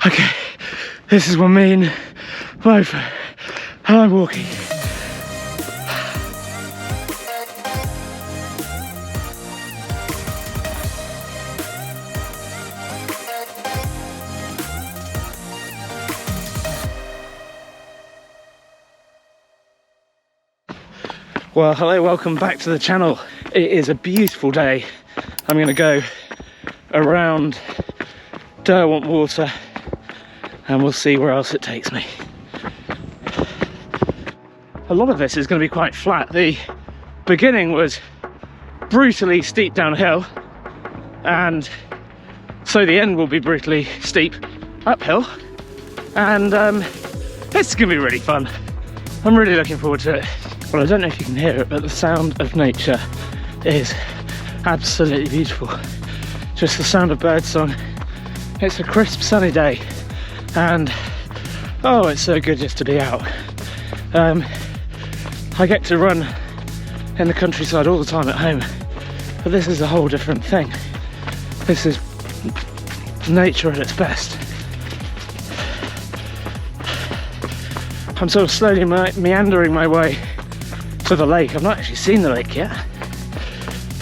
Okay, this is what me and both how I'm walking. Well, hello, welcome back to the channel. It is a beautiful day. I'm going to go around Derwent Water and we'll see where else it takes me. A lot of this is going to be quite flat. The beginning was brutally steep downhill, and so the end will be brutally steep uphill, and it's going to be really fun. I'm really looking forward to it. Well, I don't know if you can hear it, but the sound of nature is absolutely beautiful. Just the sound of birdsong. It's a crisp sunny day, and oh, it's so good just to be out. I get to run in the countryside all the time at home, but this is a whole different thing. This is nature at its best. I'm sort of slowly meandering my way to the lake. I've not actually seen the lake yet,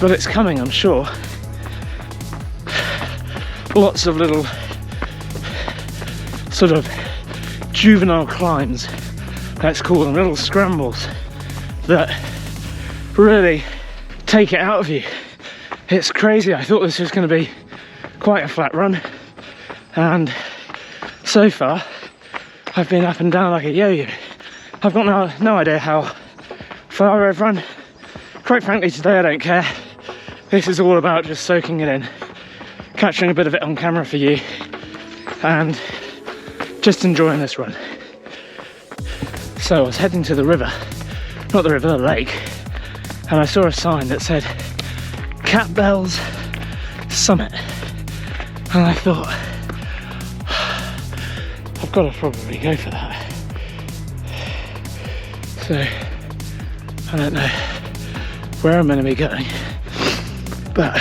but it's coming, I'm sure. Lots of little sort of juvenile climbs, let's call them, little scrambles that really take it out of you. It's crazy. I thought this was going to be quite a flat run, and so far I've been up and down like a yo-yo. I've got no idea how far I've run. Quite frankly, today I don't care. This is all about just soaking it in, capturing a bit of it on camera for you, and just enjoying this run. So I was heading to the river, not the river, the lake, and I saw a sign that said Catbells Summit, and I thought, I've got to probably go for that. So I don't know where I'm going to be going, but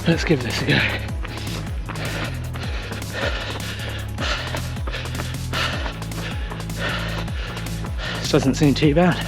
let's give this a go. This doesn't seem too bad.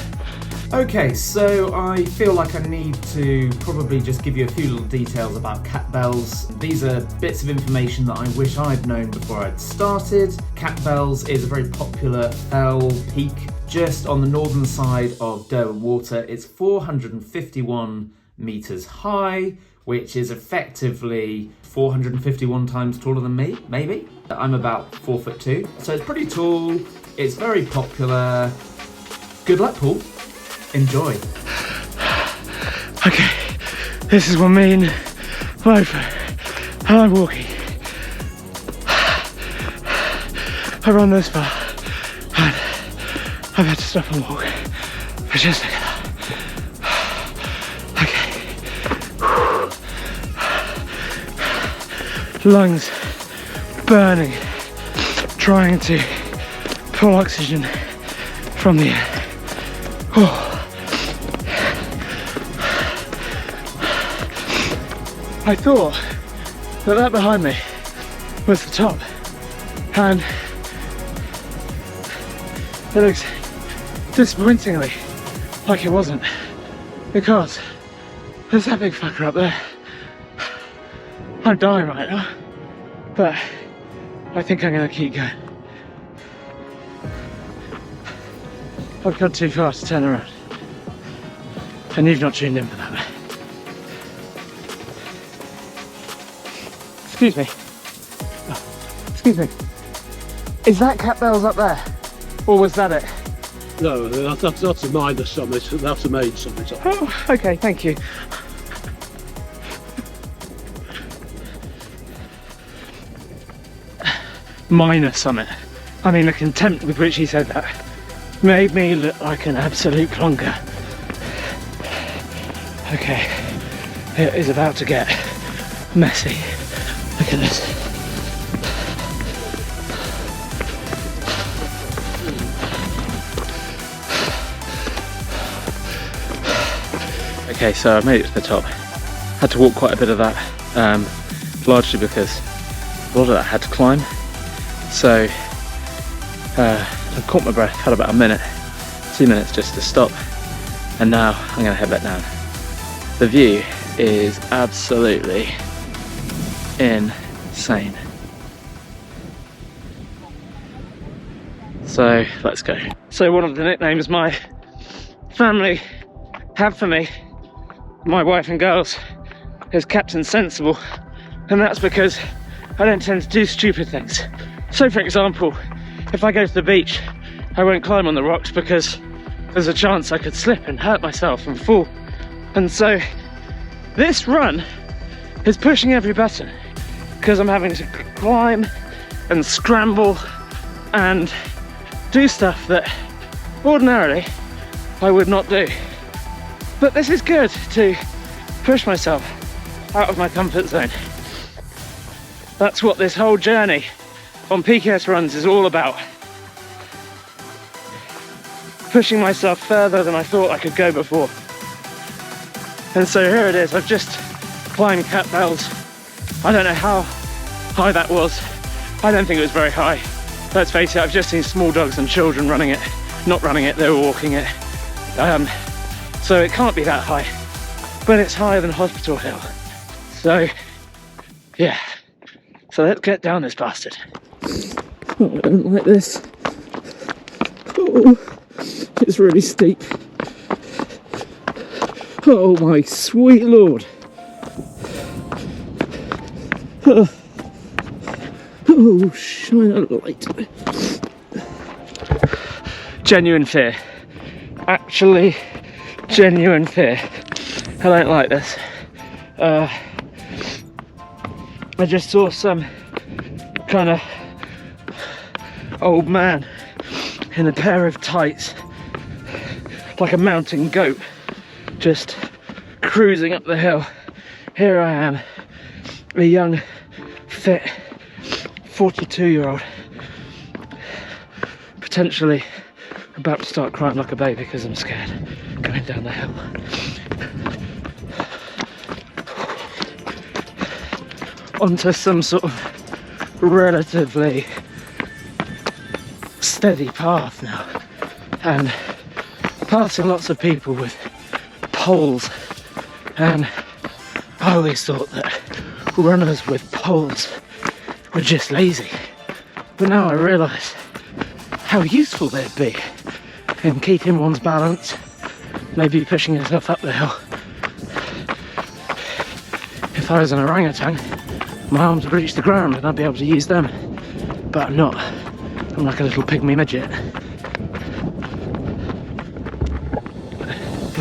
Okay, so I feel like I need to probably just give you a few little details about Catbells. These are bits of information that I wish I'd known before I'd started. Catbells is a very popular fell peak just on the northern side of Derwent Water. It's 451 metres high, which is effectively 451 times taller than me, maybe. I'm about 4'2", so it's pretty tall. It's very popular. Good luck, Paul. Enjoy. Okay, this is what me and both how I'm walking. I run this far and I've had to stop and walk for just a second. Okay. Lungs burning, trying to pull oxygen from the air. Oh. I thought that behind me was the top, and it looks disappointingly like it wasn't, because there's that big fucker up there. I'm dying right now, but I think I'm going to keep going. I've gone too far to turn around, and you've not tuned in for that. Excuse me. Oh, excuse me. Is that Catbells up there? Or was that it? No, that's a minor summit, that's the main summit. Oh, okay, thank you. Minor summit. I mean, the contempt with which he said that made me look like an absolute plonker. Okay, it is about to get messy. Look at this. Okay, so I made it to the top. Had to walk quite a bit of that. largely because a lot of that I had to climb. So I caught my breath, had about a minute, 2 minutes just to stop, and now I'm going to head back down. The view is absolutely insane. So let's go. So one of the nicknames my family have for me, my wife and girls, is Captain Sensible, and that's because I don't tend to do stupid things. So for example, if I go to the beach, I won't climb on the rocks because there's a chance I could slip and hurt myself and fall. And so this run is pushing every button because I'm having to climb and scramble and do stuff that ordinarily I would not do. But this is good to push myself out of my comfort zone. That's what this whole journey on PKS runs is all about. Pushing myself further than I thought I could go before. And so here it is, I've just climbed Catbells. I don't know how high that was. I don't think it was very high. Let's face it, I've just seen small dogs and children running it. Not running it, they were walking it. So it can't be that high. But it's higher than Hospital Hill. So, yeah. So let's get down this bastard. Oh, I don't like this. Oh, it's really steep. Oh my sweet lord. Oh, shine a light. Genuine fear. Actually, genuine fear. I don't like this. I just saw some kind of old man in a pair of tights, like a mountain goat, just cruising up the hill. Here I am, a young, fit, 42-year-old, potentially about to start crying like a baby because I'm scared, going down the hill. Onto some sort of relatively steady path now, and passing lots of people with poles, and I always thought that runners with poles were just lazy, but now I realise how useful they'd be in keeping one's balance, maybe pushing yourself up the hill. If I was an orangutan, my arms would reach the ground and I'd be able to use them, but I'm not. I'm like a little pygmy midget.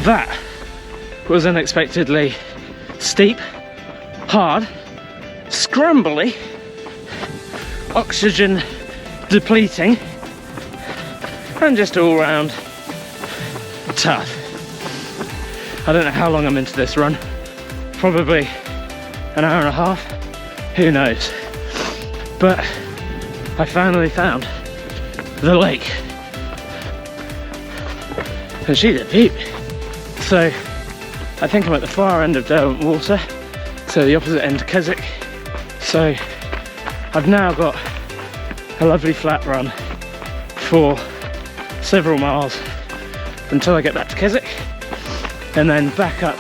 That was unexpectedly steep, hard, scrambly, oxygen depleting, and just all round tough. I don't know how long I'm into this run, probably an hour and a half, who knows, but I finally found the lake, and she's a beaut. So I think I'm at the far end of Derwent Water, so the opposite end of Keswick. So I've now got a lovely flat run for several miles until I get back to Keswick, and then back up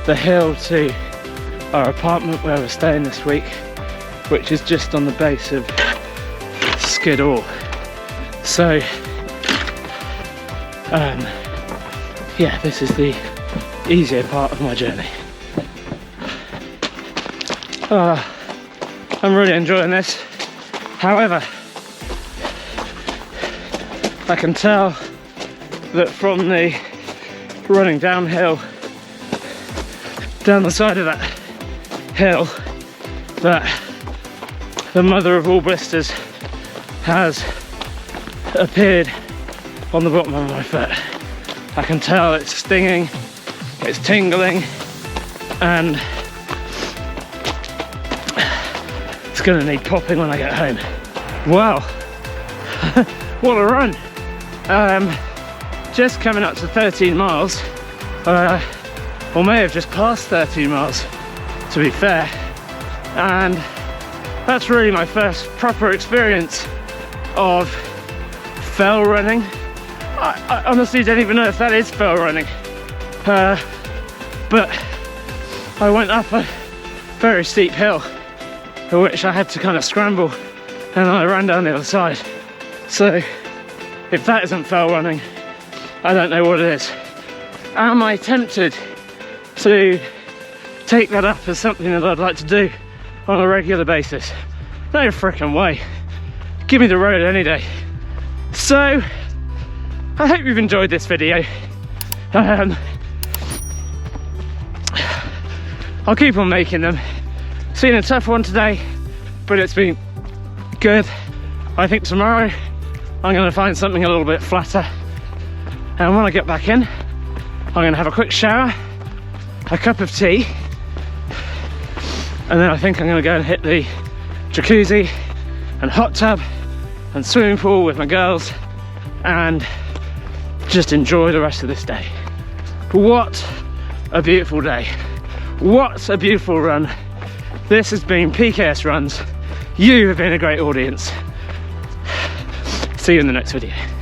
the hill to our apartment where we're staying this week, which is just on the base of Skiddaw. So yeah, this is the easier part of my journey. I'm really enjoying this. However, I can tell that from the running downhill down the side of that hill that the mother of all blisters has appeared on the bottom of my foot. I can tell it's stinging, it's tingling, and it's gonna need popping when I get home. Wow, what a run. Just coming up to 13 miles, or may have just passed 13 miles to be fair. and that's really my first proper experience of fell running. I honestly don't even know if that is fell running, but I went up a very steep hill, which I had to kind of scramble, and I ran down the other side. So if that isn't fell running, I don't know what it is. Am I tempted to take that up as something that I'd like to do on a regular basis? No frickin' way. Give me the road any day. So I hope you've enjoyed this video. I'll keep on making them. It's been a tough one today, but it's been good. I think tomorrow I'm going to find something a little bit flatter, and when I get back in, I'm going to have a quick shower, a cup of tea, and then I think I'm going to go and hit the jacuzzi and hot tub and swimming pool with my girls and just enjoy the rest of this day. What a beautiful day. What a beautiful run. This has been PKS Runs. You have been a great audience. See you in the next video.